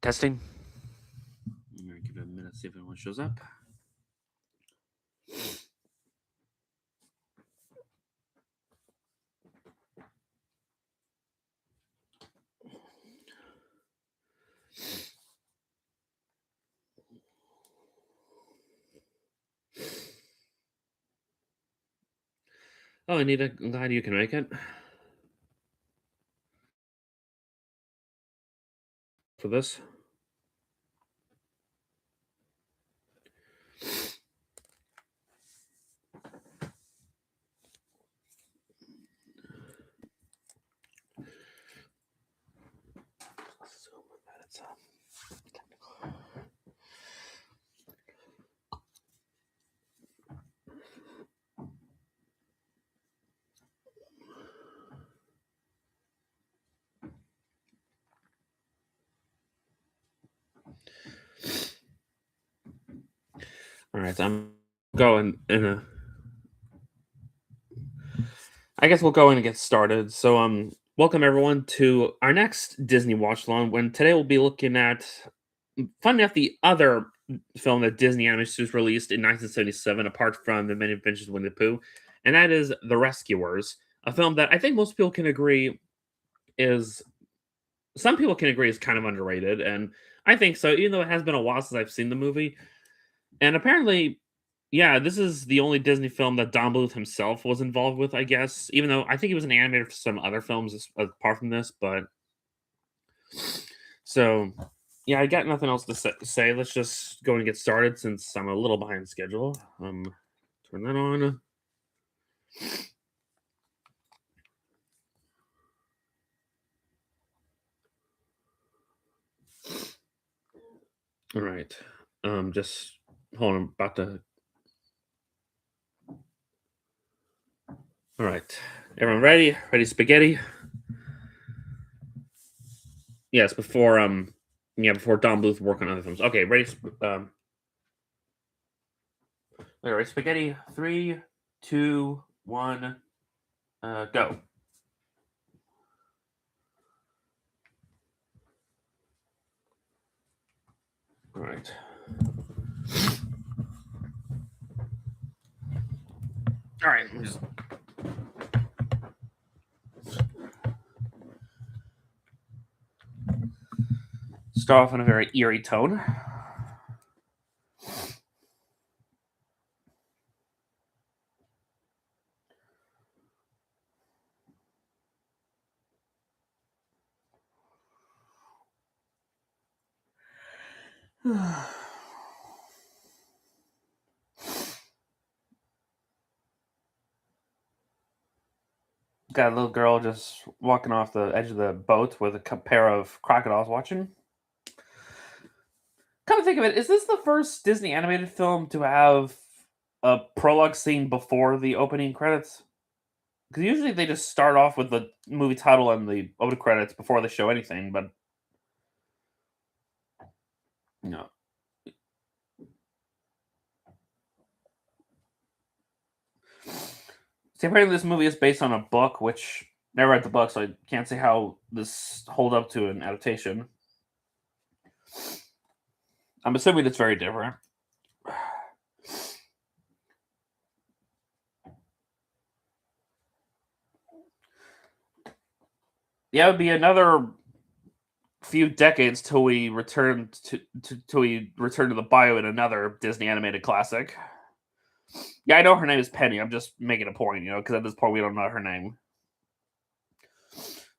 Testing. I'm going to give it a minute, see if anyone shows up. Oh, Anita, I'm glad you can make it. For this. All right, I'm going in a. I guess we'll go in and get started. So, welcome everyone to our next Disney watch along. When today we'll be looking at, fun enough, the other film that Disney Animation Studios released in 1977, apart from The Many Adventures of Winnie the Pooh, and that is The Rescuers, a film that I think most people can agree is. Some people can agree is kind of underrated, and I think so. Even though it has been a while since I've seen the movie, and apparently, yeah, this is the only Disney film that Don Bluth himself was involved with, I guess. Even though I think he was an animator for some other films apart from this, but so yeah, I got nothing else to say. Let's just go and get started since I'm a little behind schedule. Turn that on. All right. Just hold on. I'm about to. All right. Everyone ready? Ready, spaghetti? Yes, before before Don Bluth worked on other films. Okay, ready? All right, spaghetti. 3, 2, 1, go. All right. All right. Just... Start off in a very eerie tone. Got a little girl just walking off the edge of the boat with a pair of crocodiles watching. Come to think of it, is this the first Disney animated film to have a prologue scene before the opening credits? Because usually they just start off with the movie title and the opening credits before they show anything, but no. See, apparently this movie is based on a book, which never read the book, so I can't say how this hold up to an adaptation. I'm assuming it's very different. Yeah, it would be another few decades till we return to the bio in another Disney animated classic. Yeah, I know her name is Penny. I'm just making a point, because at this point we don't know her name.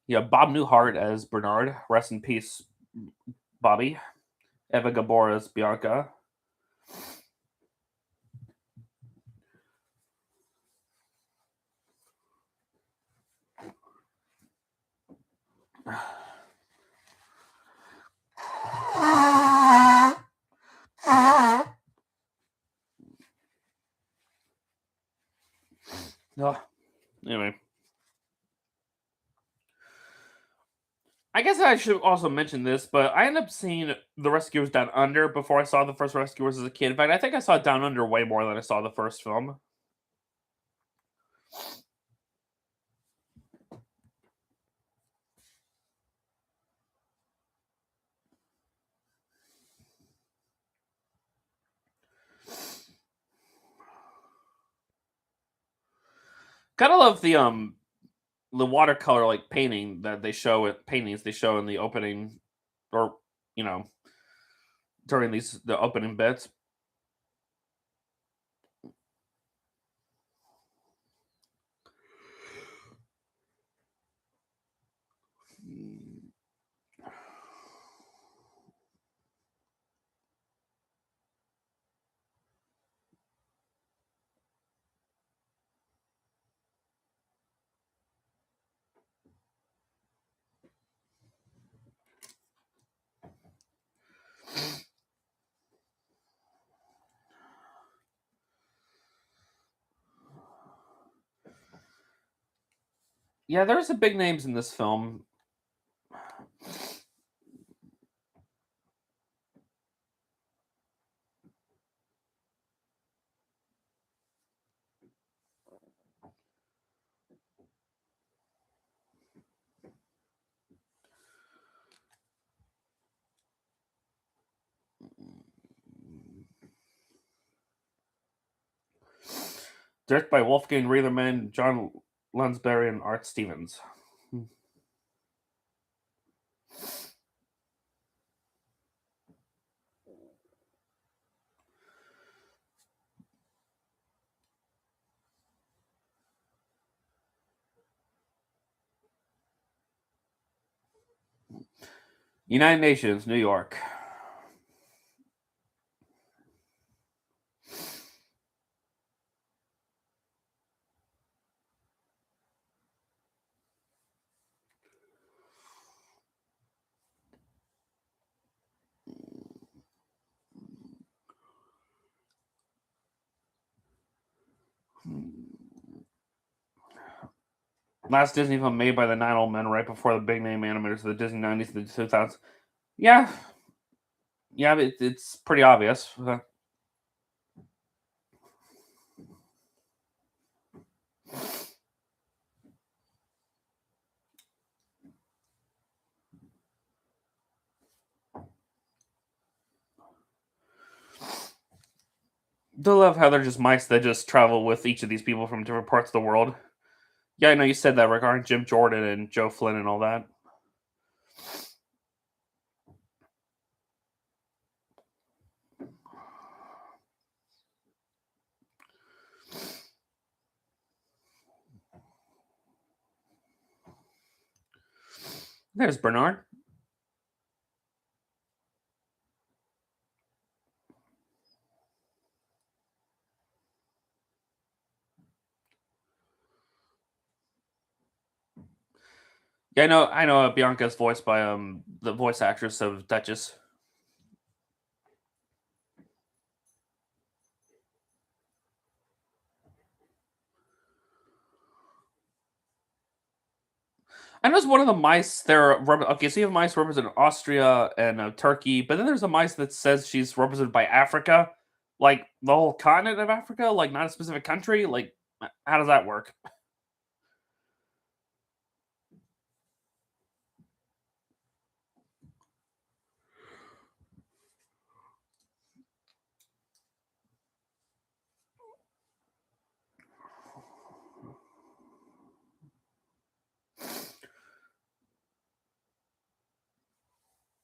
Yeah, Bob Newhart as Bernard. Rest in peace, Bobby. Eva Gabor as Bianca. Anyway. I guess I should also mention this, but I ended up seeing The Rescuers Down Under before I saw the first Rescuers as a kid. In fact, I think I saw Down Under way more than I saw the first film. Kind of love the watercolor like painting that they show it paintings they show in the opening, or you know during the opening bits. Yeah, there's some big names in this film. Directed by Wolfgang Reitherman, John Lansbury, and Art Stevens. United Nations, New York. Last Disney film made by the Nine Old Men right before the big name animators of the Disney 90s and the 2000s. Yeah, yeah, it's pretty obvious. Do love how they're just mice that just travel with each of these people from different parts of the world. Yeah, I know you said that regarding Jim Jordan and Joe Flynn and all that. There's Bernard. Yeah, I know Bianca's voiced by the voice actress of Duchess. I know one of the mice there. Okay, so you have mice representing Austria and Turkey, but then there's a mice that says she's represented by Africa, like the whole continent of Africa, like not a specific country. Like, how does that work?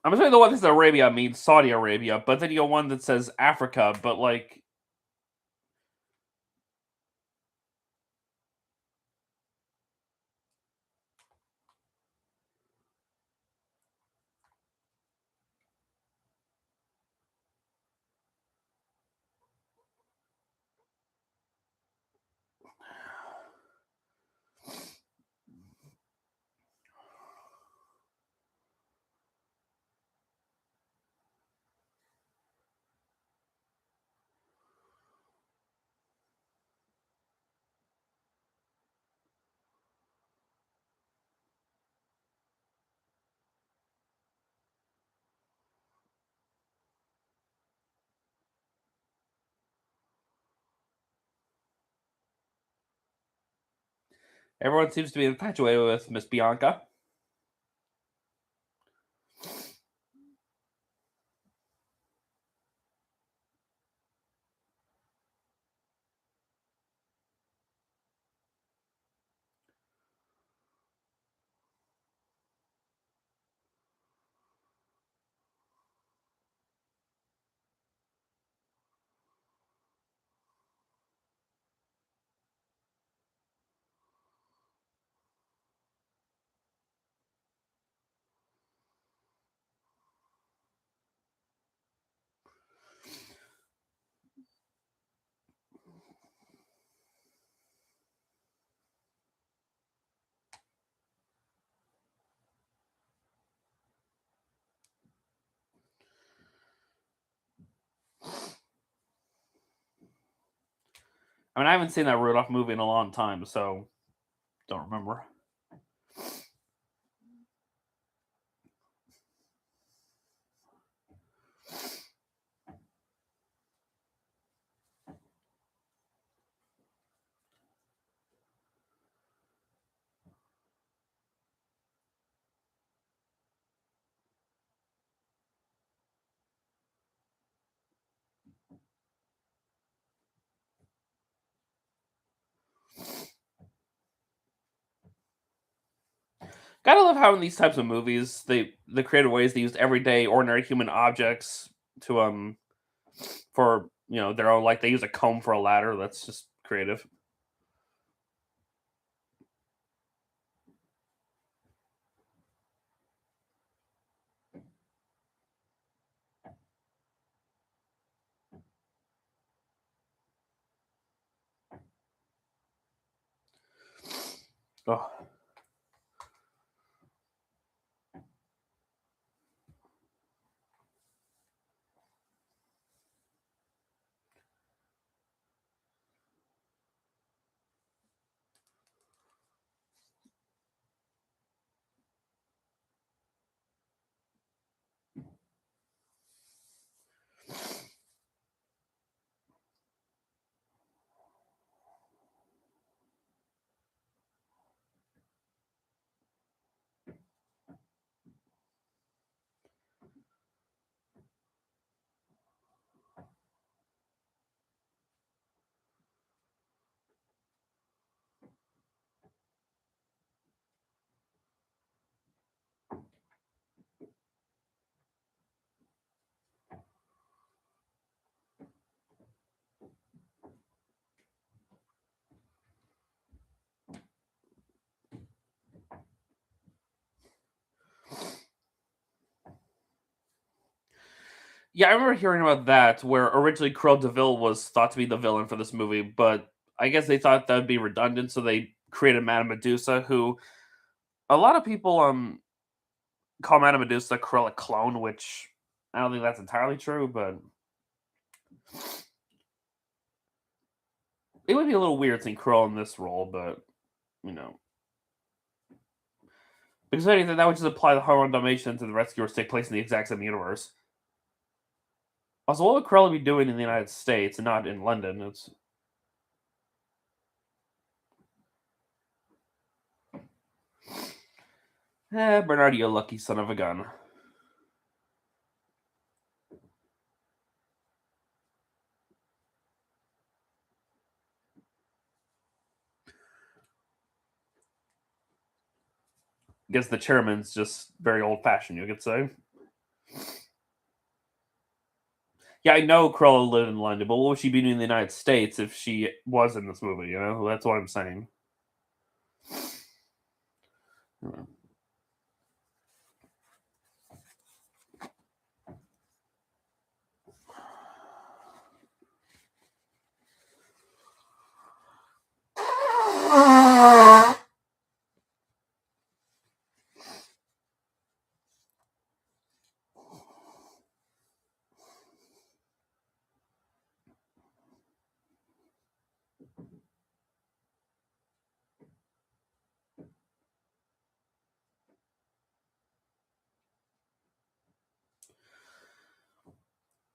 I'm assuming the one that says Arabia means Saudi Arabia, but then you got one that says Africa, but like, everyone seems to be infatuated with Miss Bianca. I mean, I haven't seen that Rudolph movie in a long time, so don't remember. Gotta love how in these types of movies the creative ways they used everyday, ordinary human objects to for their own, like they use a comb for a ladder. That's just creative. Oh. Yeah, I remember hearing about that, where originally Cruella de Vil was thought to be the villain for this movie, but I guess they thought that would be redundant, so they created Madame Medusa, who a lot of people call Madame Medusa a Cruella clone, which I don't think that's entirely true, but it would be a little weird seeing Cruella in this role, but you know. Because if anything, that would just apply the Harlem Dalmatians to the Rescuers take place in the exact same universe. Also, what would Cruella be doing in the United States and not in London? It's Bernard, you lucky son of a gun. Guess the chairman's just very old fashioned, you could say. Yeah, I know Cruella lived in London, but what would she be doing in the United States if she was in this movie? That's what I'm saying. Hmm.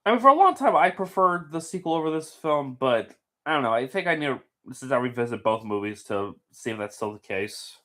I mean, for a long time, I preferred the sequel over this film, but I don't know. I think I need to since I revisit both movies to see if that's still the case.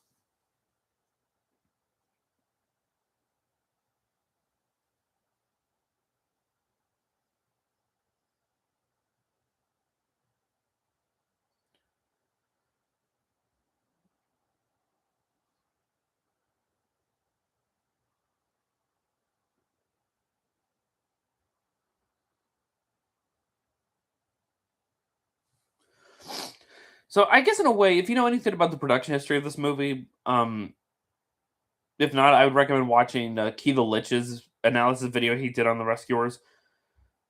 So I guess in a way, if you know anything about the production history of this movie, if not, I would recommend watching Key the Lich's analysis video he did on the Rescuers.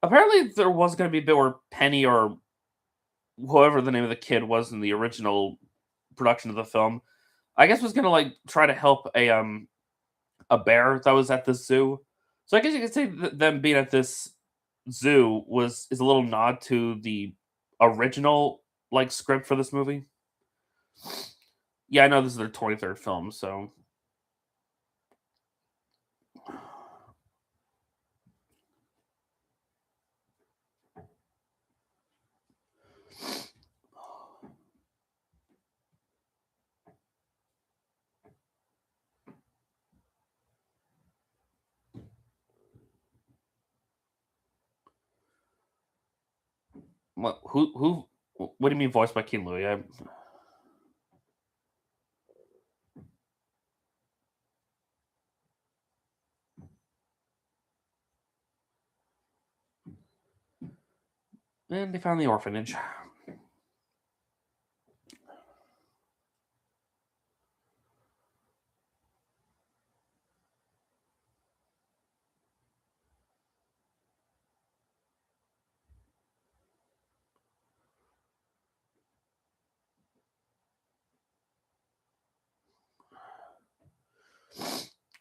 Apparently, there was going to be a bit where Penny or whoever the name of the kid was in the original production of the film, I guess was going to like try to help a bear that was at the zoo. So I guess you could say them being at this zoo was is a little nod to the original like script for this movie. Yeah, I know this is their 23rd film, so what? Who? What do you mean voiced by King Louis? And they found the orphanage.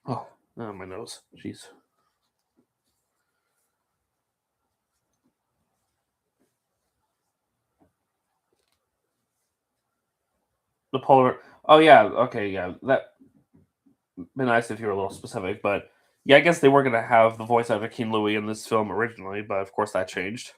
Oh, my nose. Jeez. The polar. Oh yeah. Okay. Yeah. That be nice if you were a little specific, but yeah, I guess they were gonna have the voice actor King Louis in this film originally, but of course that changed.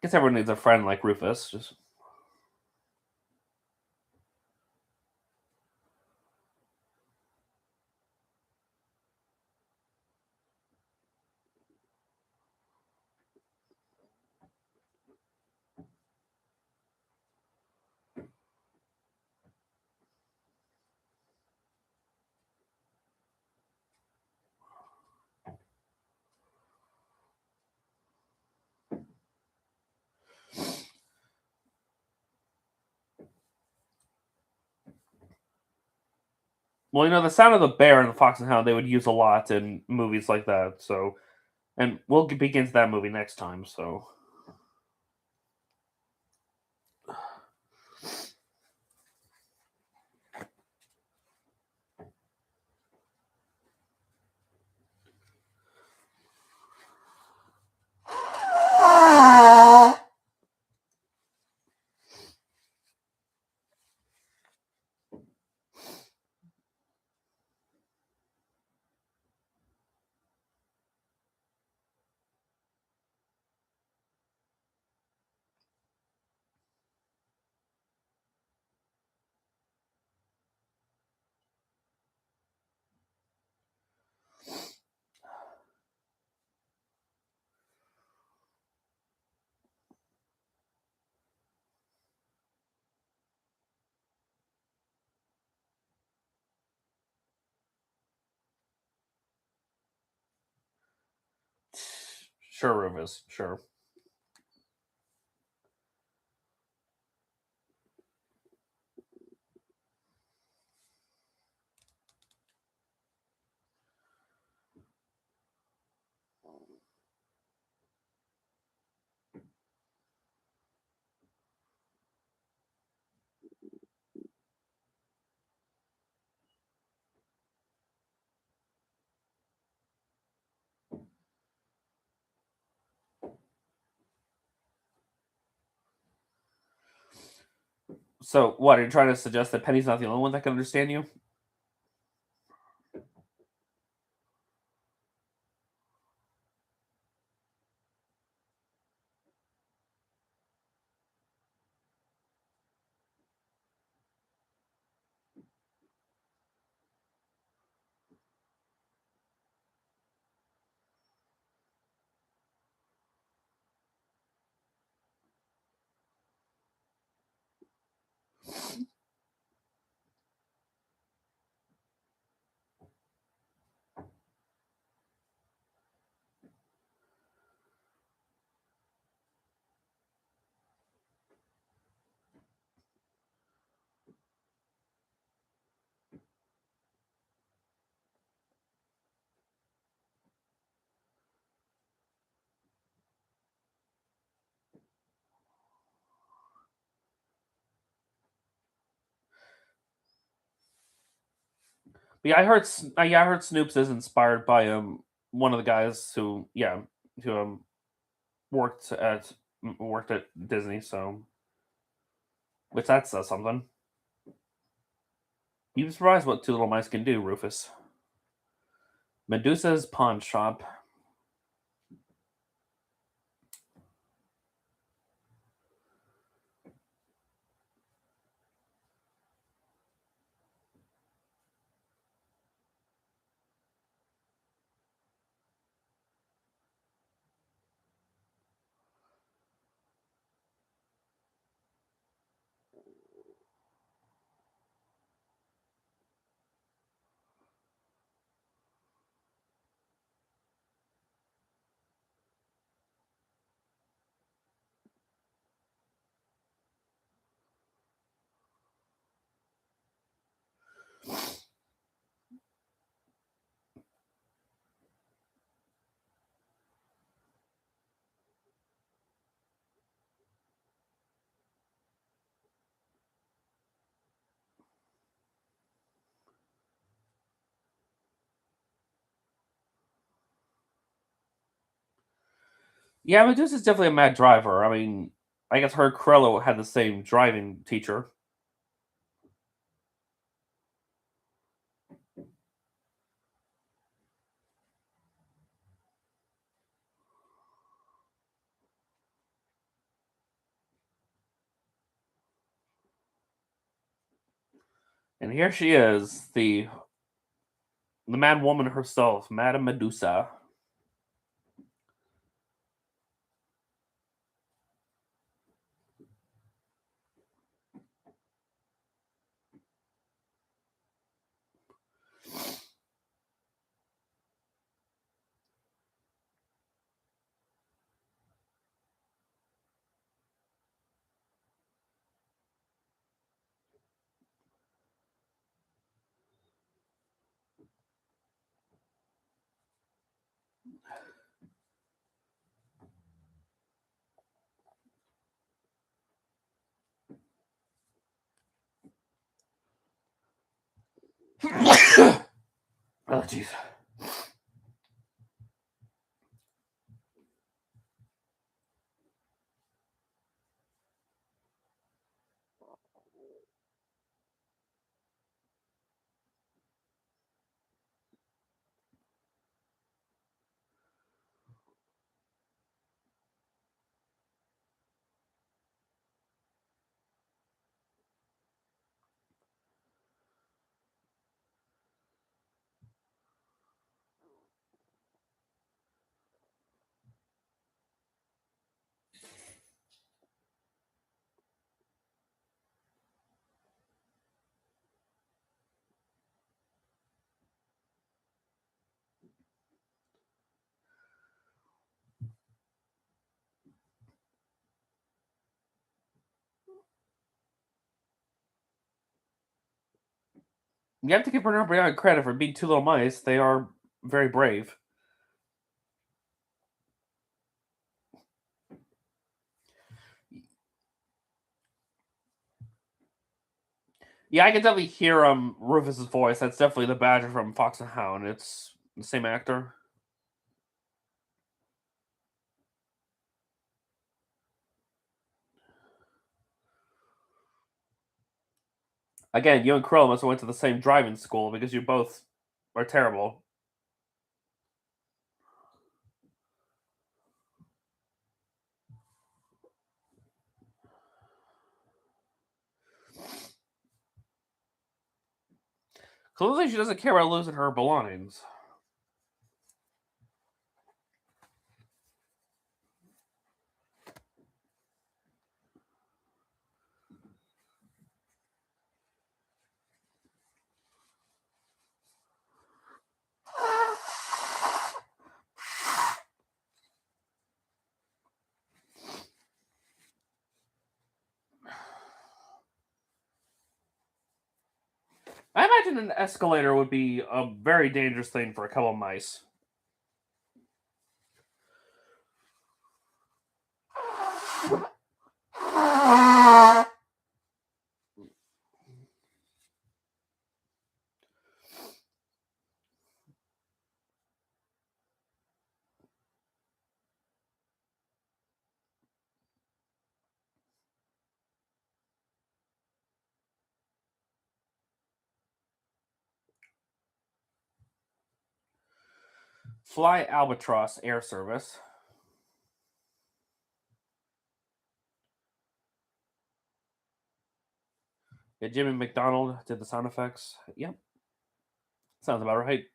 Guess everyone needs a friend like Rufus. Just well, the sound of the bear and the fox and hound they would use a lot in movies like that. So, and we'll begin into that movie next time. So, sure, Rufus, sure. So, what are you trying to suggest that Penny's not the only one that can understand you? But yeah, I heard Snoops is inspired by one of the guys who who worked at worked at Disney. So, which that says something. You'd be surprised what two little mice can do, Rufus. Medusa's pawn shop. Yeah, Medusa's definitely a mad driver. I mean, I guess her and Corello had the same driving teacher. And here she is, the mad woman herself, Madame Medusa. Oh, jeez. You have to give Bernard Briand credit for being two little mice. They are very brave. Yeah, I can definitely hear Rufus's voice. That's definitely the Badger from Fox and Hound. It's the same actor. Again, you and Krill must have went to the same driving school because you both are terrible. Clearly, she doesn't care about losing her belongings. I imagine an escalator would be a very dangerous thing for a couple of mice. Fly Albatross Air Service. Yeah, Jimmy McDonald did the sound effects. Yep, sounds about right.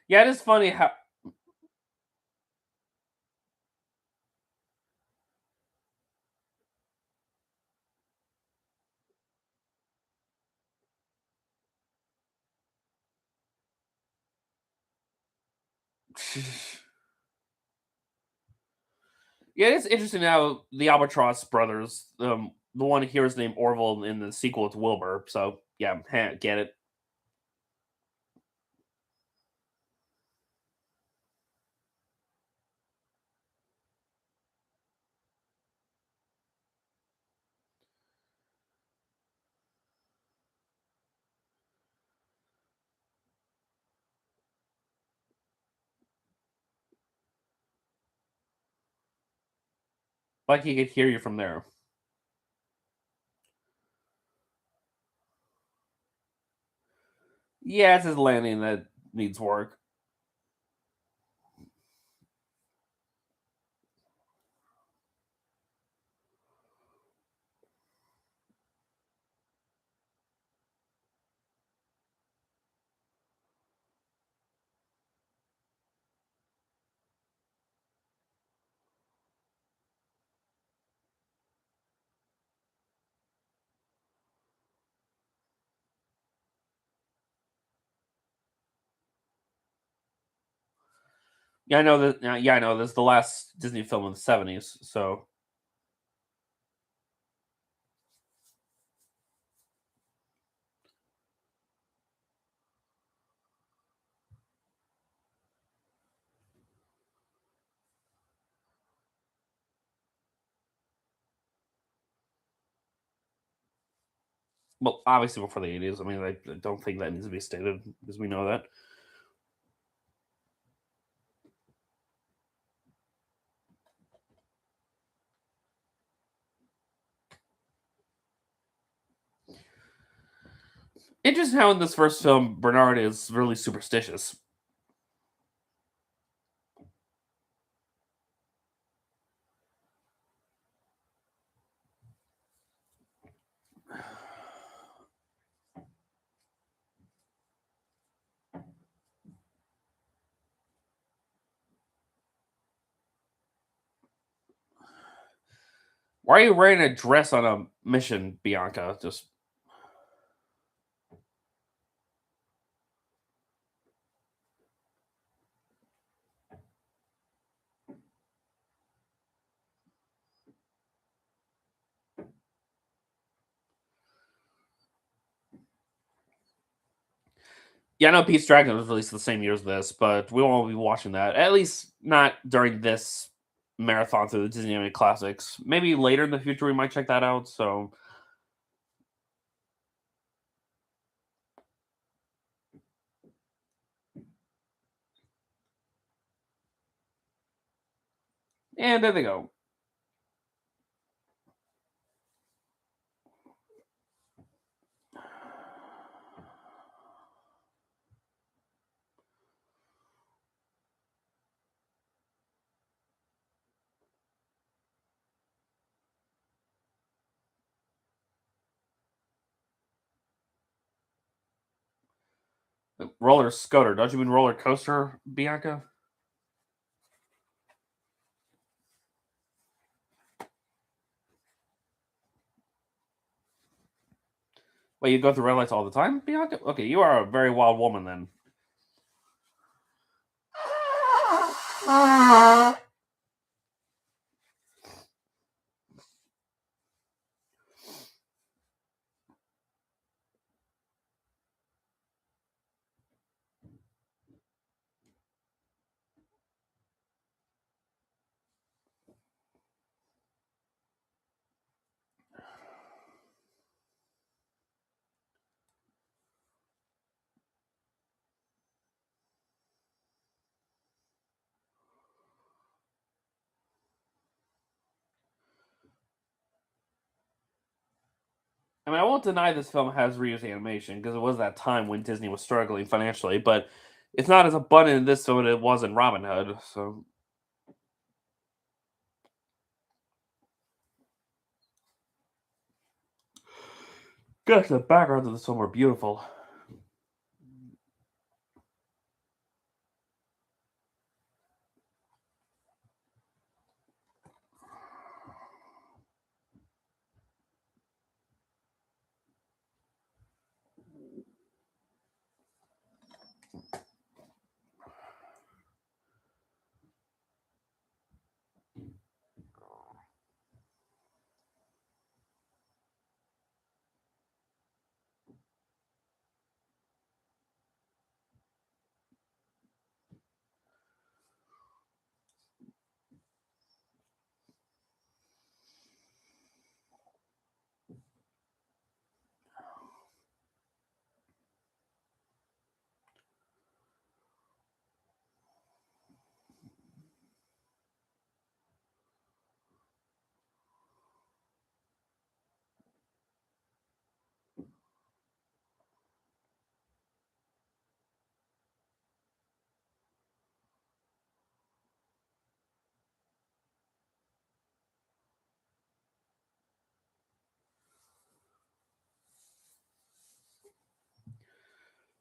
Yeah, it is funny how. Yeah, it's interesting how the Albatross brothers, the one here is named Orville in the sequel it's Wilbur. So yeah, get it. Like he could hear you from there. Yeah, it's his landing that needs work. Yeah, I know that. Yeah, I know. This is the last Disney film in the '70s. So well, obviously before the '80s. I mean, I don't think that needs to be stated because we know that. Interesting how in this first film Bernard is really superstitious. Why are you wearing a dress on a mission, Bianca? Just yeah, I know Pete's Dragon was released the same year as this, but we won't be watching that. At least not during this marathon through the Disney Animated Classics. Maybe later in the future we might check that out. So and there they go. Roller Scooter. Don't you mean roller coaster, Bianca? Wait, you go through red lights all the time, Bianca? Okay, you are a very wild woman then. I mean, I won't deny this film has reused animation because it was that time when Disney was struggling financially, but it's not as abundant in this film as it was in Robin Hood. So, gosh, the backgrounds of this film are beautiful.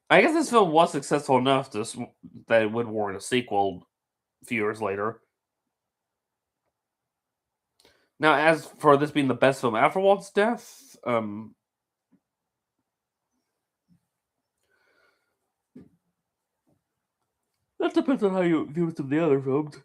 I guess this film was successful enough that it would warrant a sequel a few years later. Now, as for this being the best film after Walt's death, that depends on how you view some of the other films.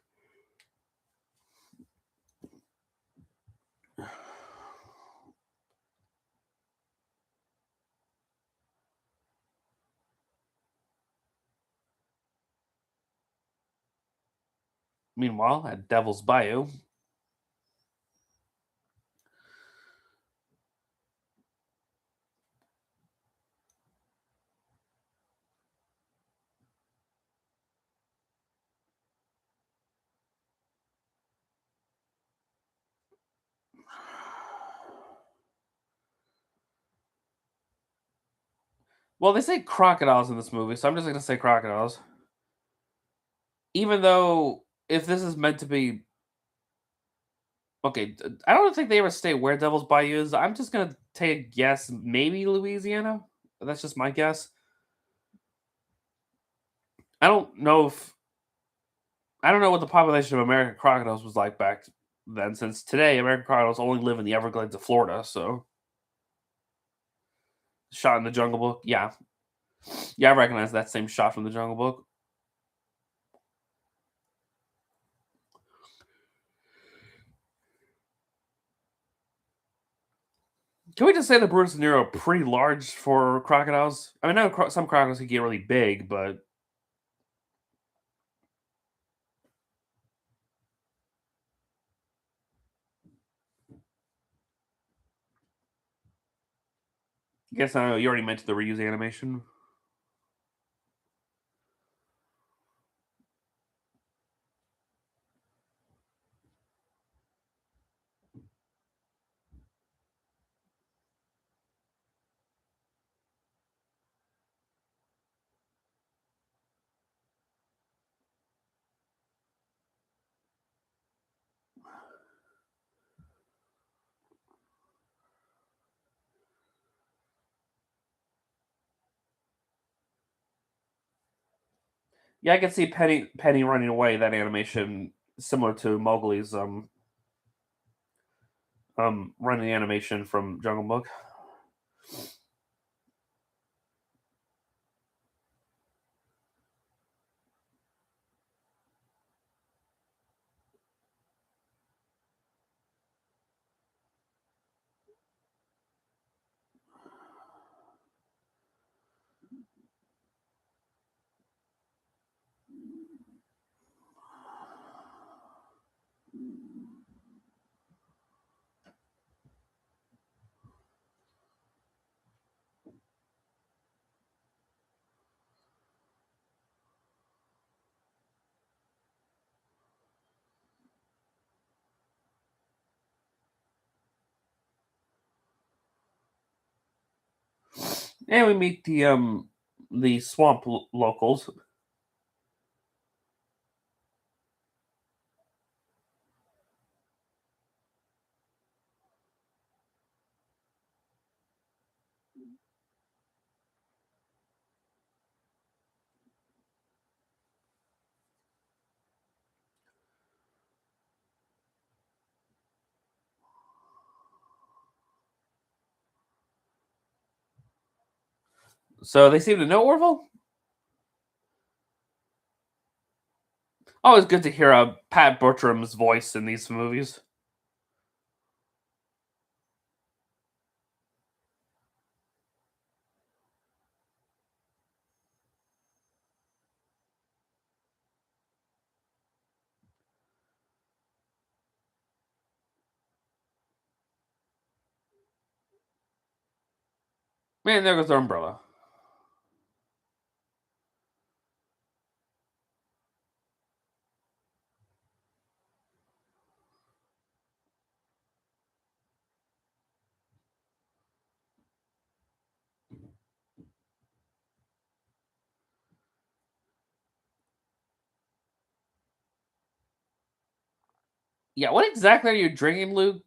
Meanwhile, at Devil's Bayou, well, they say crocodiles in this movie, so I'm just gonna say crocodiles. Even though, if this is meant to be okay, I don't think they ever state where Devil's Bayou is. I'm just gonna take a guess, maybe Louisiana. That's just my guess. I don't know if I don't know what the population of American crocodiles was like back then, since today American crocodiles only live in the Everglades of Florida. So shot in the Jungle Book, yeah, yeah, I recognize that same shot from the Jungle Book. Can we just say the Brutus and Nero are pretty large for crocodiles? I mean, I know some crocodiles can get really big, but I guess I know you already mentioned the reuse animation. Yeah, I can see Penny running away. That animation similar to Mowgli's running animation from Jungle Book. And we meet the swamp locals. So they seem to know Orville. Always good to hear Pat Bertram's voice in these movies. Man, there goes their umbrella. Yeah, what exactly are you drinking, Luke?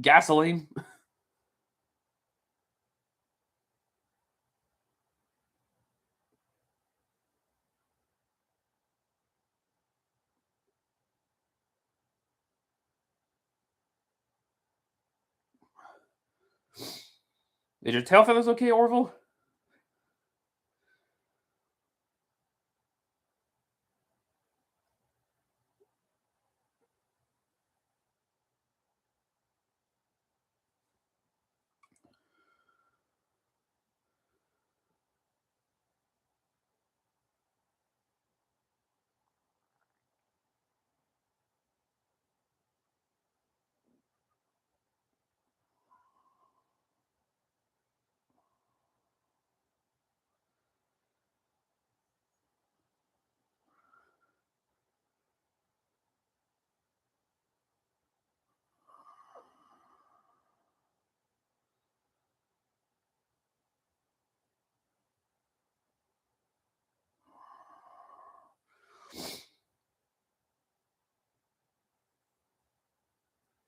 Gasoline? Is your tail feathers okay, Orville?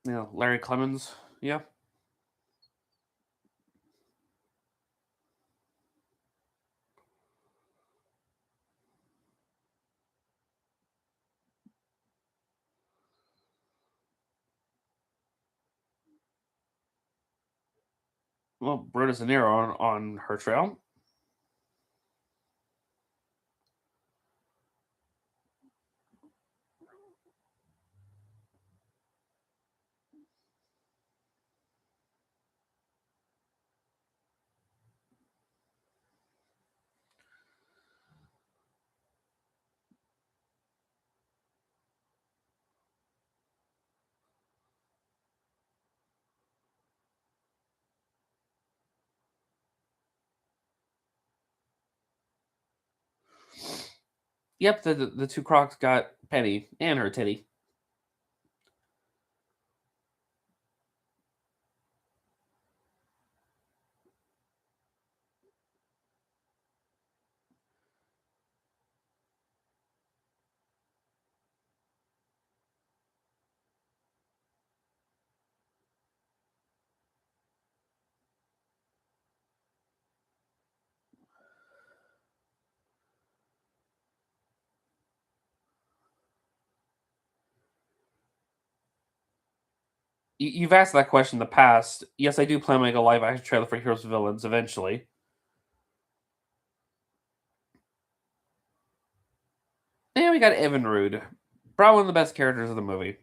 Yeah, Larry Clemens. Yeah. Well, Brutus and Nero on her trail. Yep, the two crocs got Penny and her titty. You've asked that question in the past. Yes, I do plan to make a live action trailer for Heroes and Villains eventually. And we got Evan Rude, probably one of the best characters of the movie.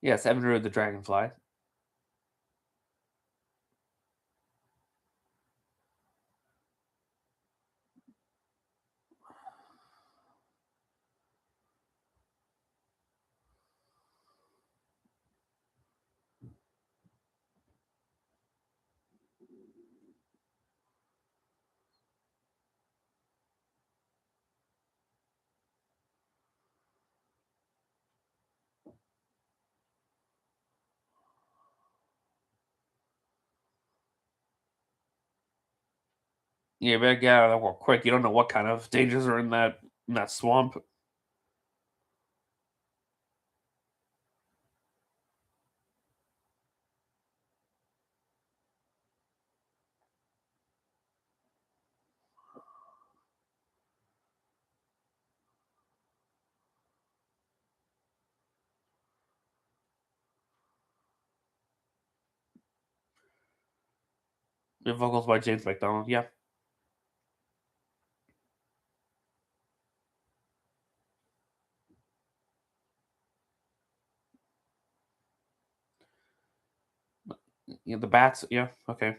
Yes, Evan Rude the Dragonfly. Yeah, you better get out of there real quick. You don't know what kind of dangers are in that swamp. The vocals by James McDonald. Yeah, yeah, the bats. Yeah, okay.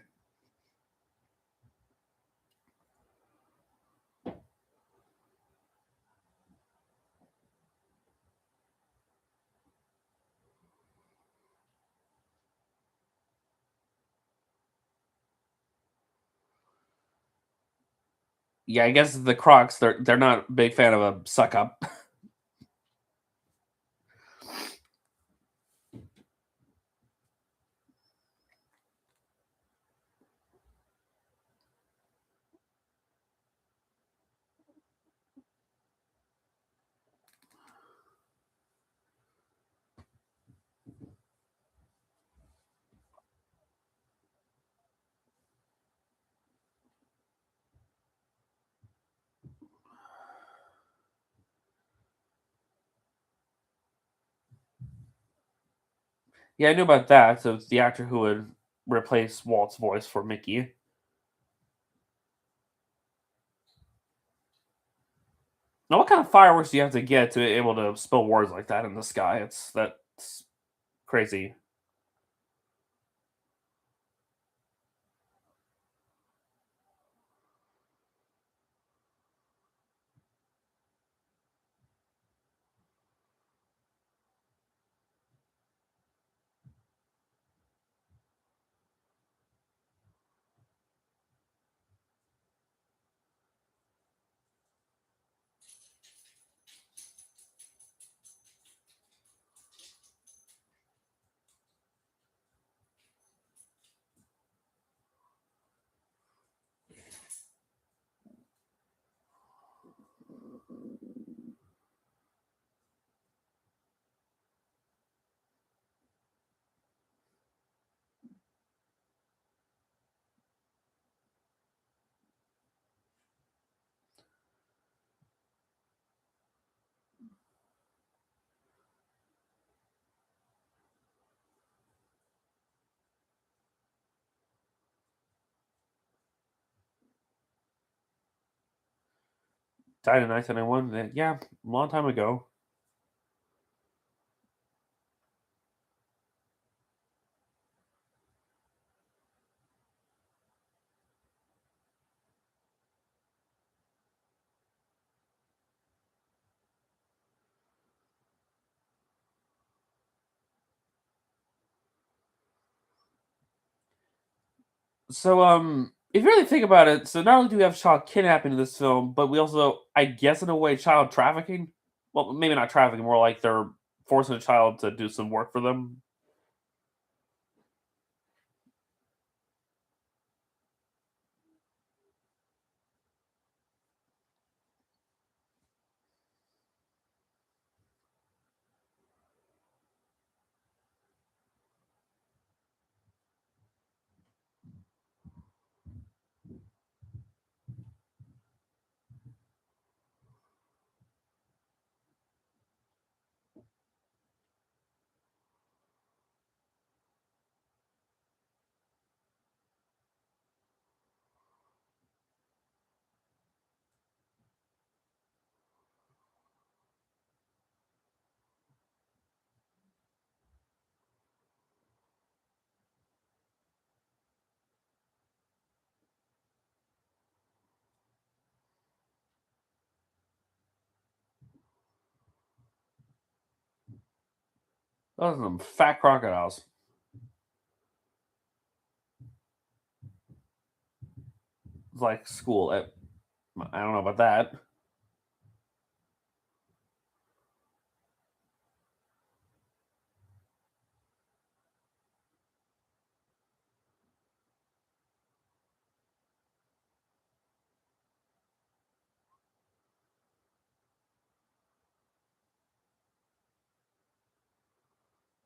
Yeah, I guess the Crocs. They're not a big fan of a suck up. Yeah, I knew about that. So it's the actor who would replace Walt's voice for Mickey. Now, what kind of fireworks do you have to get to be able to spill words like that in the sky? That's crazy. Died in 1991. Yeah, a long time ago. So, if you really think about it, so not only do we have child kidnapping in this film, but we also, I guess, in a way, child trafficking. Well, maybe not trafficking, more like they're forcing a child to do some work for them. Those are some fat crocodiles. It's like school. I don't know about that.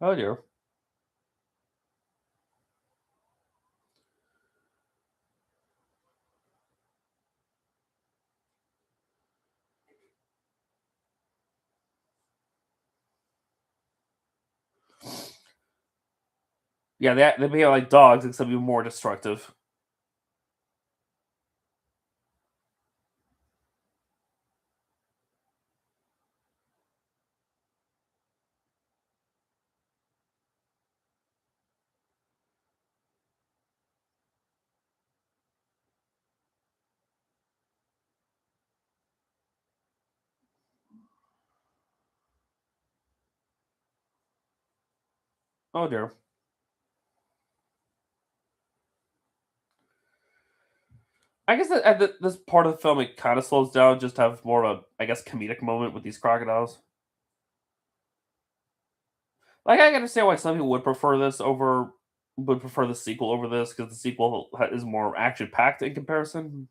Oh dear. Yeah, they behave like dogs, except even more destructive. Oh dear. I guess that this part of the film it kind of slows down, just to have more of a, I guess, comedic moment with these crocodiles. Like I can understand why some people would prefer the sequel over this because the sequel is more action packed in comparison.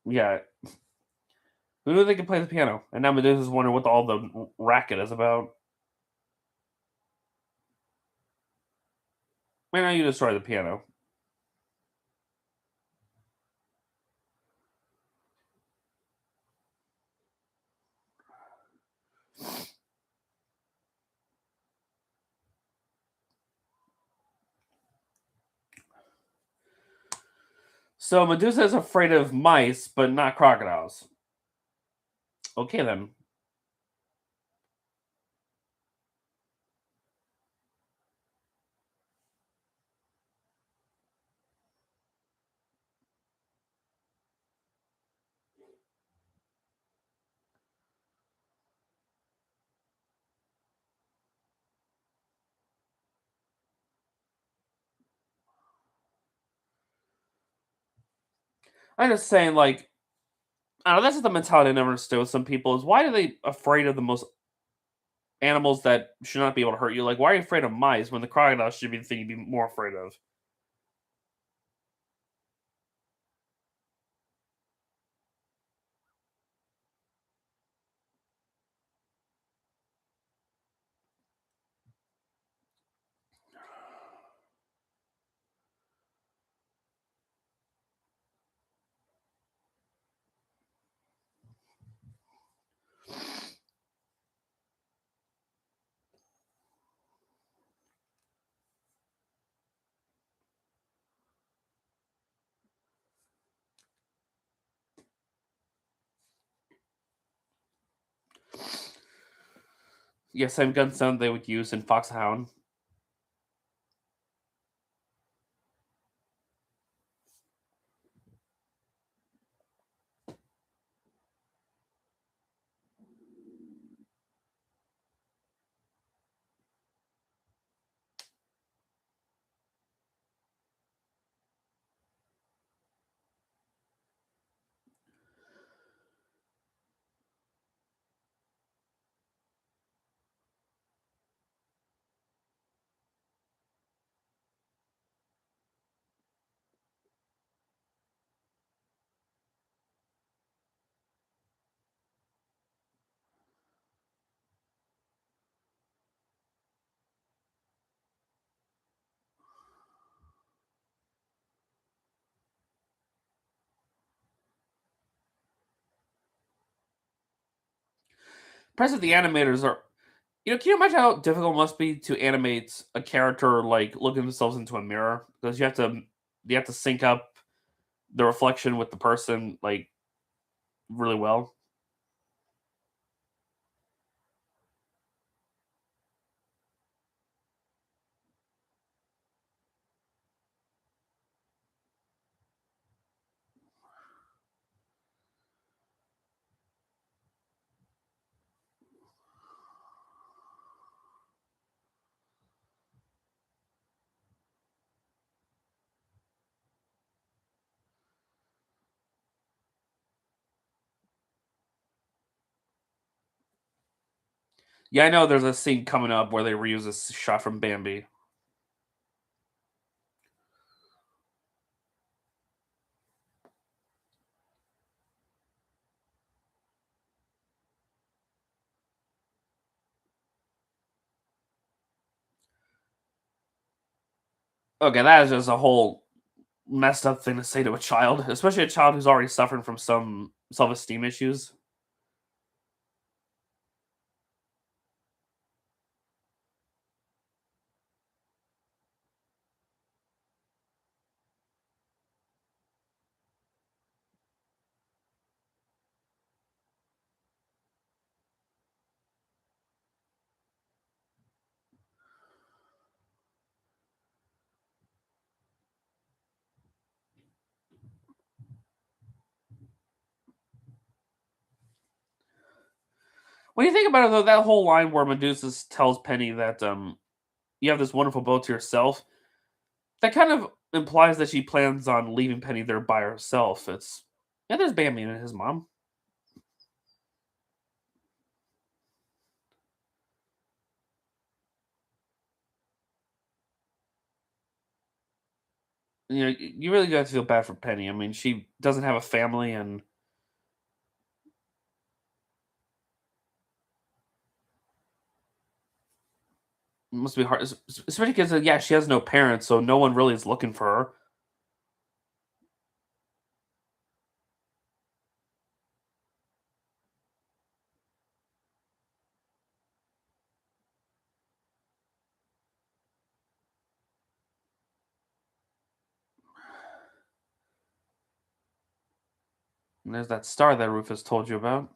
Yeah, who knew they could play the piano? And now Medusa's wondering what all the racket is about. Man, now you destroy the piano. So Medusa is afraid of mice, but not crocodiles. Okay then. I'm just saying, like, I don't know. That's just the mentality I never understood with some people is why are they afraid of the most animals that should not be able to hurt you. Like, why are you afraid of mice when the crocodile should be the thing you'd be more afraid of? Yeah, same gun sound they would use in Foxhound. Impressive the animators are. Can you imagine how difficult it must be to animate a character like looking themselves into a mirror? Because you have to sync up the reflection with the person like really well. Yeah, I know there's a scene coming up where they reuse this shot from Bambi. Okay, that is just a whole messed up thing to say to a child, especially a child who's already suffering from some self-esteem issues. When you think about it, though, that whole line where Medusa tells Penny that you have this wonderful boat to yourself, that kind of implies that she plans on leaving Penny there by herself. Yeah, there's Bambi and his mom. You really got to feel bad for Penny. I mean, she doesn't have a family, and it must be hard, especially because yeah, she has no parents, so no one really is looking for her. And there's that star that Rufus told you about.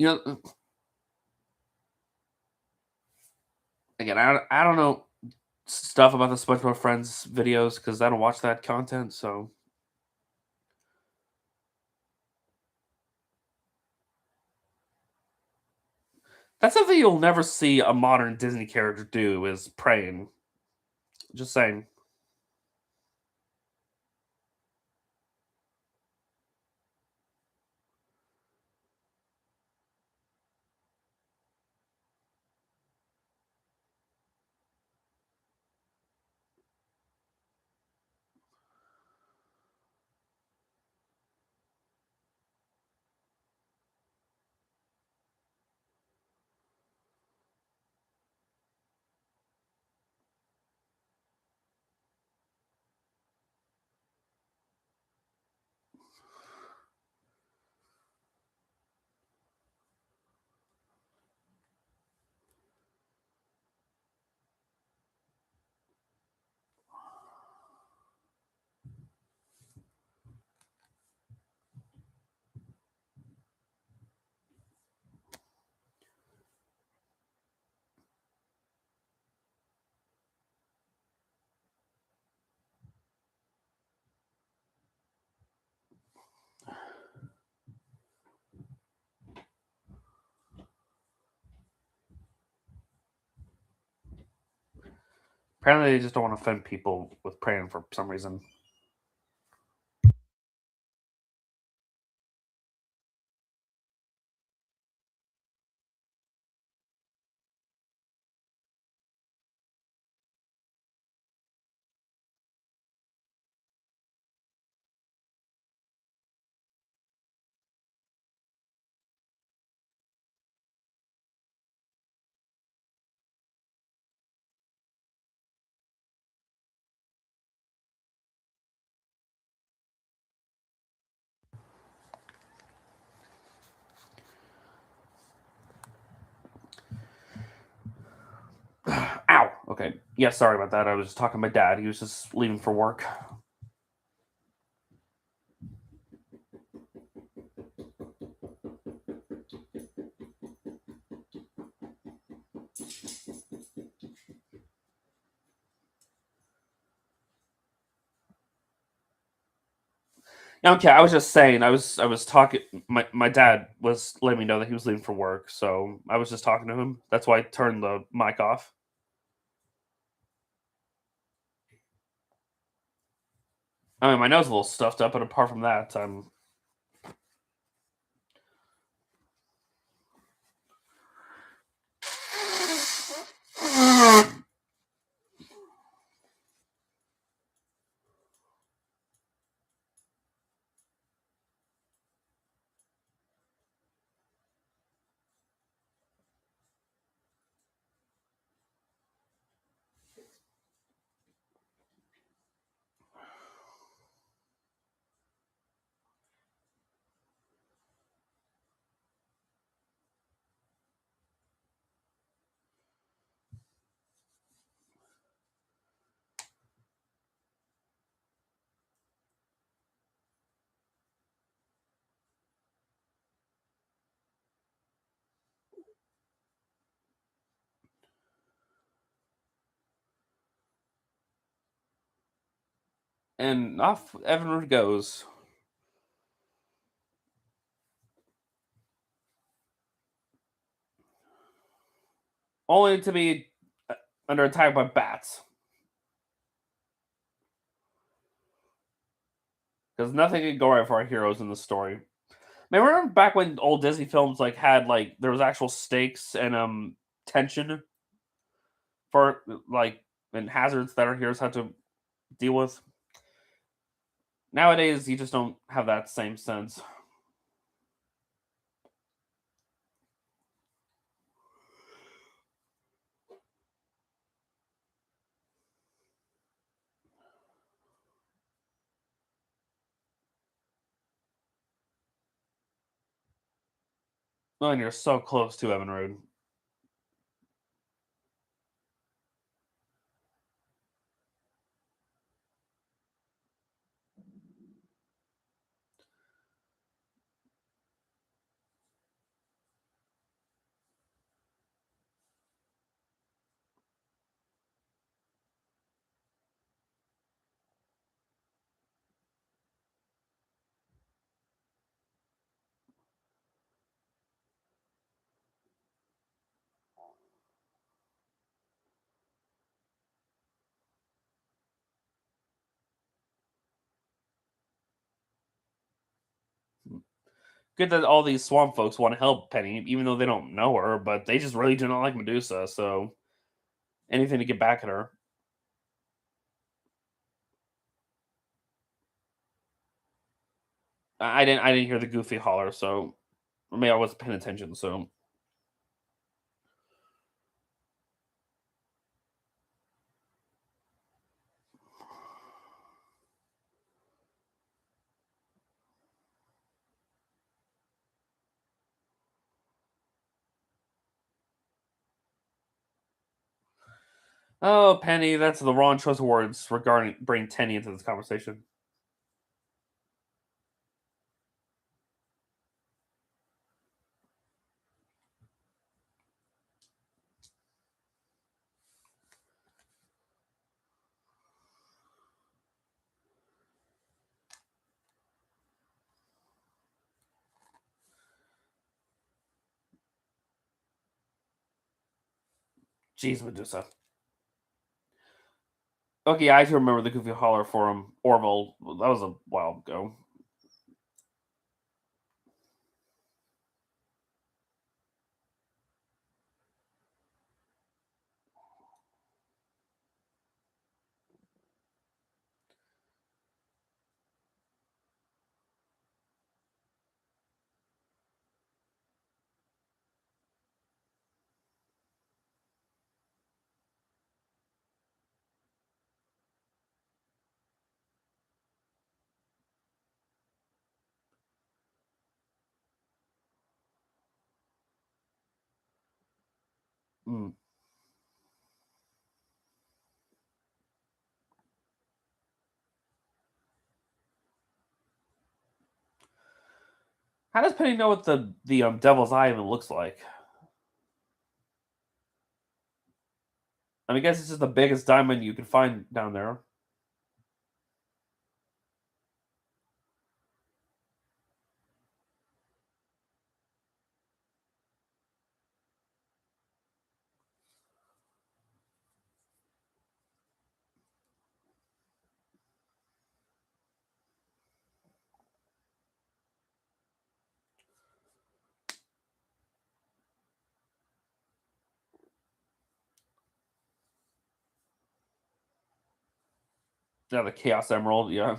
You know, again, I don't know stuff about the SpongeBob Friends videos because I don't watch that content. So that's something you'll never see a modern Disney character do is praying. Just saying. Apparently, they just don't want to offend people with praying for some reason. Ow. Okay. Yeah, sorry about that. I was just talking to my dad. He was just leaving for work. Yeah, okay, I was just saying. I was talking. My dad was letting me know that he was leaving for work, so I was just talking to him. That's why I turned the mic off. I mean, my nose is a little stuffed up, but apart from that, I'm. And off Evan goes. Only to be under attack by bats. Because nothing could go right for our heroes in the story. Man, remember back when old Disney films had there was actual stakes and tension for and hazards that our heroes had to deal with. Nowadays, you just don't have that same sense. Oh, and you're so close to Evan Road. good that all these swamp folks want to help Penny, even though they don't know her, but they just really do not like Medusa. So anything to get back at her. I didn't hear the goofy holler, so maybe I wasn't paying attention. So oh, Penny, that's the wrong choice of words regarding bringing Tenny into this conversation. Jeez, Medusa. Okay, I do remember the goofy holler for him. Orville. That was a while ago. Mm. How does Penny know what the devil's eye even looks like? I mean, I guess it's just the biggest diamond you can find down there. Yeah, the Chaos Emerald. Yeah.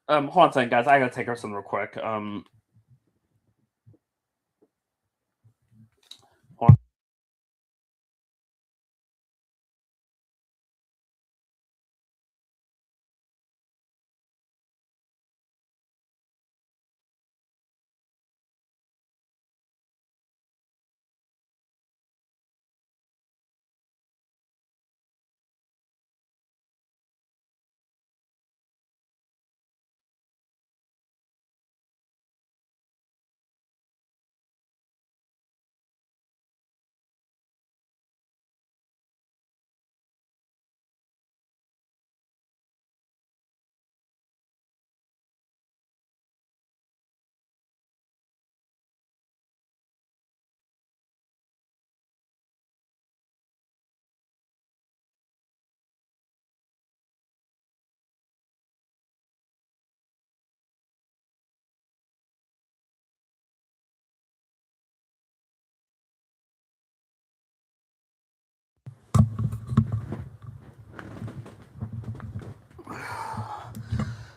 Hold on a second, guys. I gotta take her something real quick. Hold on.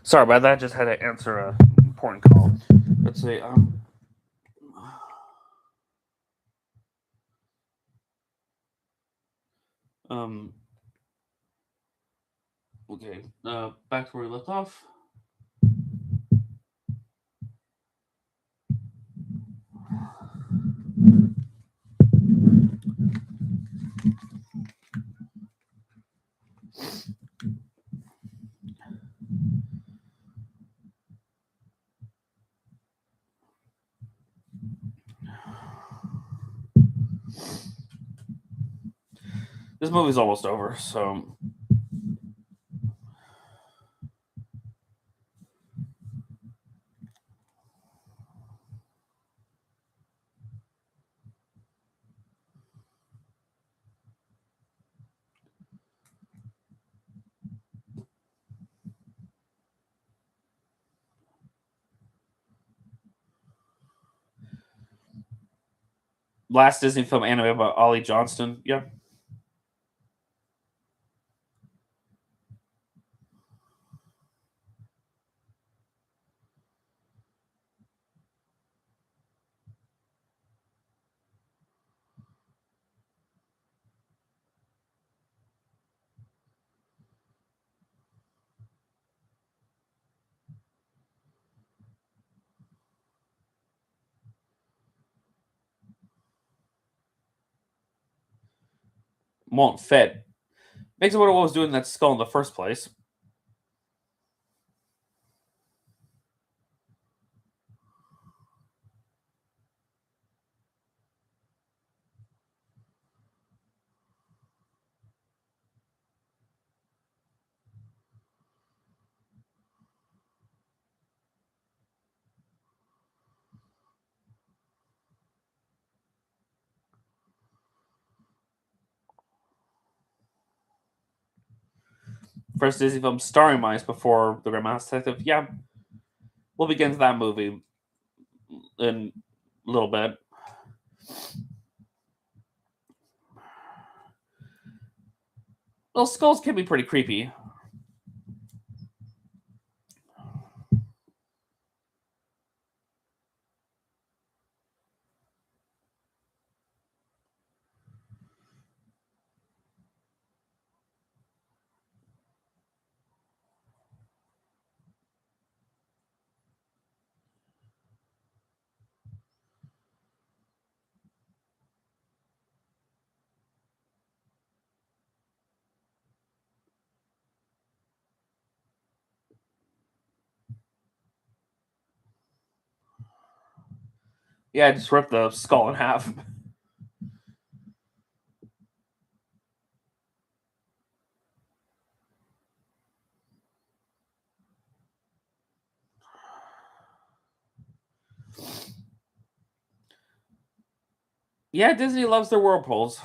Sorry about that. Just had to answer a important call. Let's see. Um. Okay. Back to where we left off. This movie's almost over, so last Disney film animated by Ollie Johnston. Yeah. Won't fit. Makes it what it was doing that skull in the first place. First Disney film starring mice before The Great Mouse Detective. Yeah, we'll begin to that movie in a little bit. Well, skulls can be pretty creepy. Yeah, just rip the skull in half. Yeah, Disney loves their whirlpools.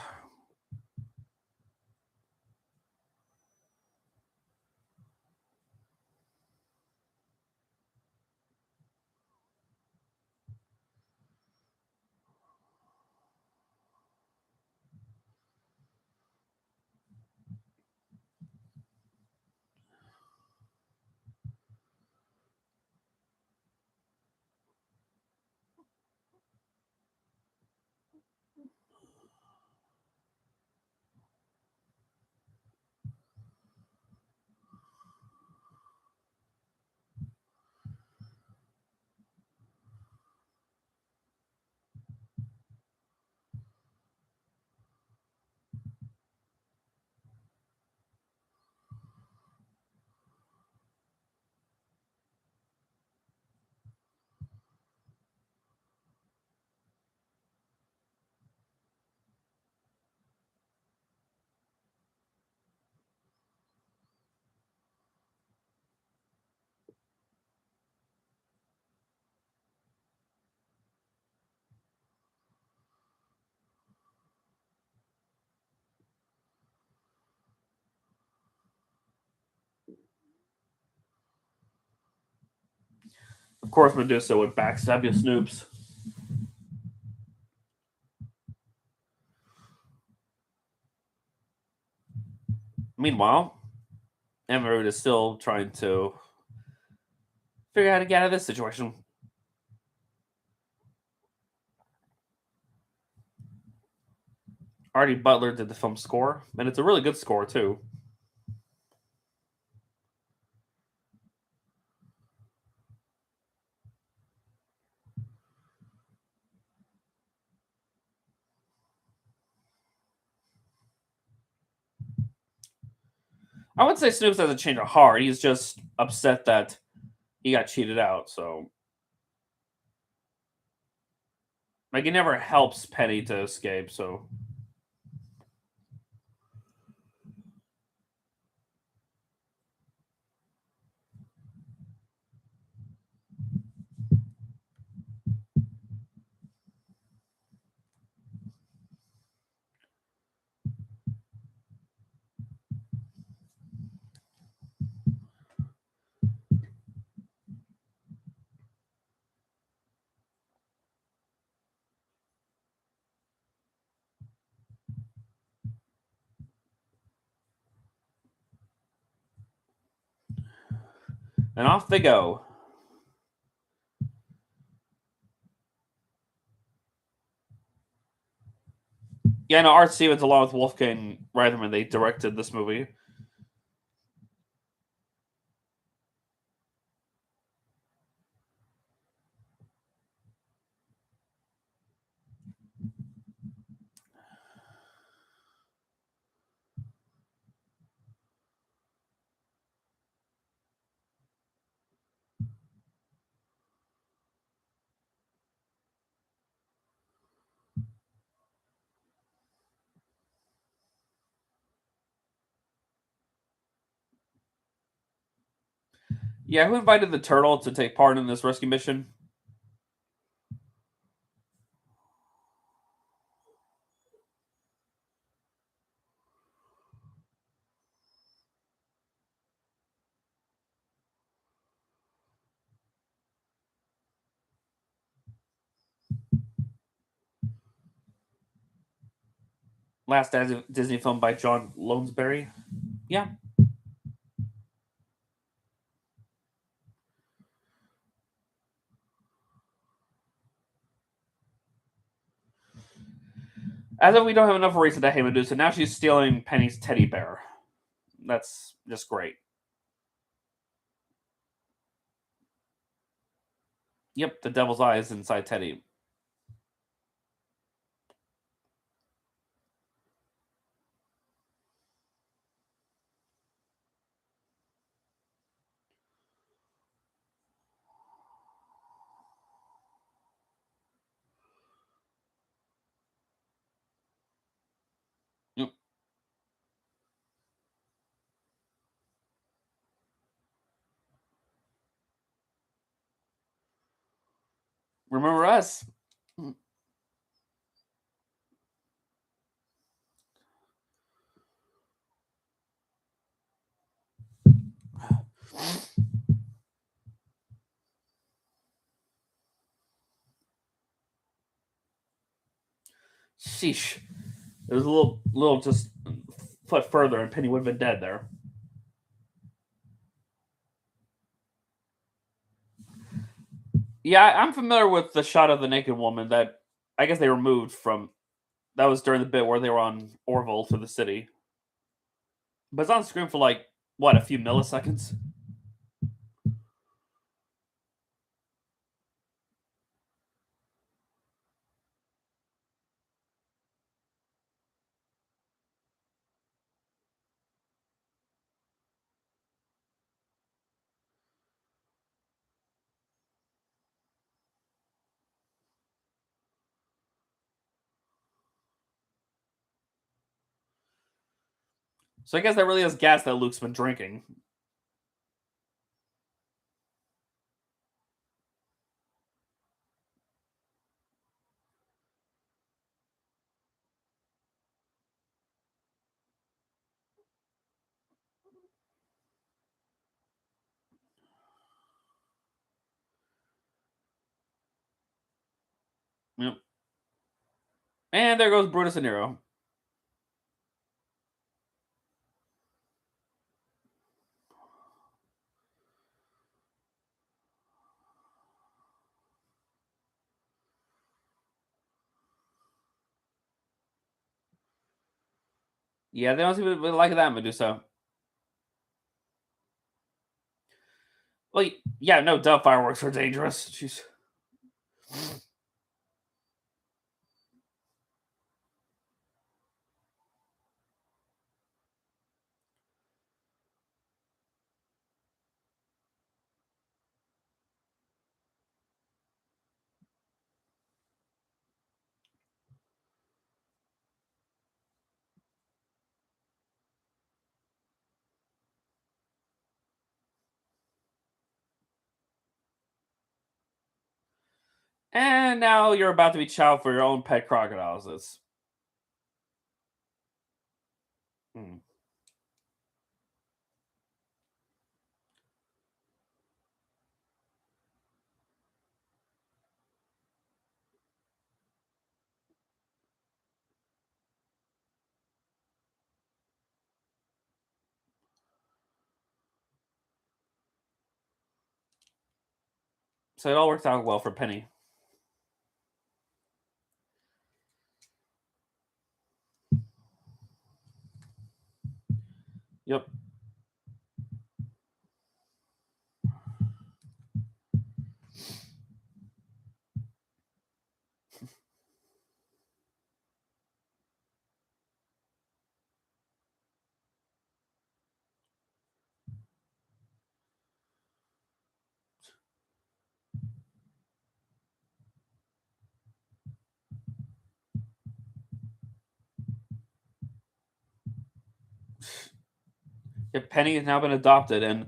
Of course, Medusa would backstab you, Snoops. Meanwhile, Emerald is still trying to figure out how to get out of this situation. Artie Butler did the film score, and it's a really good score, too. I would say Snoops doesn't change a heart. He's just upset that he got cheated out. So, like, he never helps Penny to escape. So, And off they go. Yeah, no, Art Stevens along with Wolfgang Reitherman, they directed this movie. Yeah, who invited the turtle to take part in this rescue mission? Last Disney film by John Lounsbury. Yeah. As if we don't have enough reason to hate Medusa, now she's stealing Penny's teddy bear. That's just great. Yep, the devil's eye is inside Teddy. Yep. Remember us? Sheesh. It was a little just foot further, and Penny would have been dead there. Yeah, I'm familiar with the shot of the naked woman that I guess they removed from. That was during the bit where they were on Orville to the city, but it's on screen for like what, a few milliseconds. So I guess that really is gas that Luke's been drinking. Yep. And there goes Brutus and Nero. Yeah, they don't seem to like that, Medusa. Well, yeah, no, duh, fireworks are dangerous. Jeez. And now you're about to be chow for your own pet crocodiles. Hmm. So it all worked out well for Penny. Yep. Yep, Penny has now been adopted, and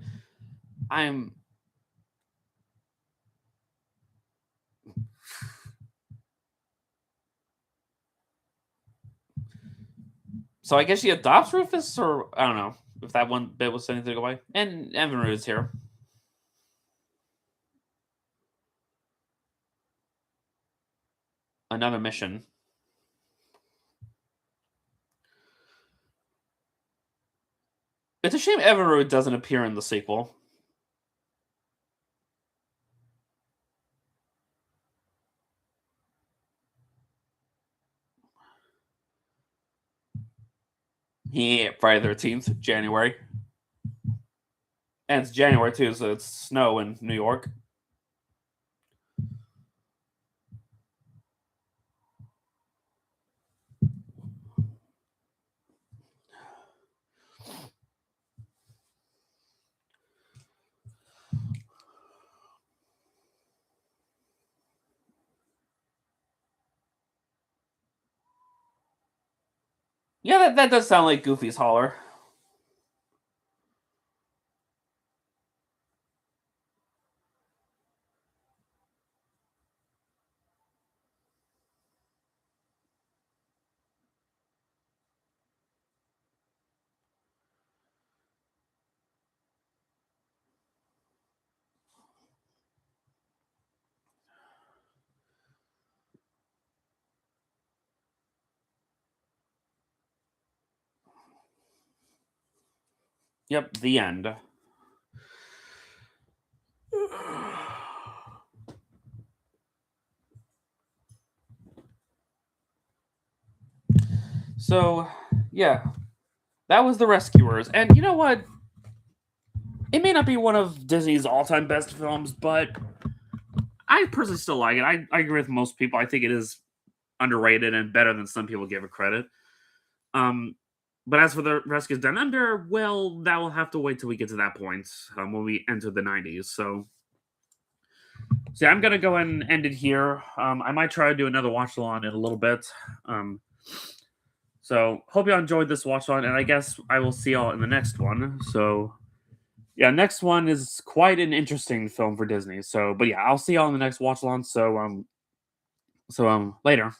I'm so I guess she adopts Rufus, or I don't know if that one bit was anything to go by. And Evan is here. Another mission. It's a shame Evan doesn't appear in the sequel. Yeah, Friday the 13th, January. And it's January too, so it's snow in New York. Yeah, that does sound like Goofy's holler. Yep, the end. So, yeah, that was The Rescuers. And you know what? It may not be one of Disney's all-time best films, but I personally still like it. I agree with most people. I think it is underrated and better than some people give it credit. Um, but as for The Rescuers Down Under, well, that will have to wait till we get to that point when we enter the 90s. So yeah, I'm gonna go ahead and end it here. I might try to do another watch along in a little bit. Um, so hope you all enjoyed this watch along, and I guess I will see y'all in the next one. So yeah, next one is quite an interesting film for Disney. So, but yeah, I'll see y'all in the next watch along. So later.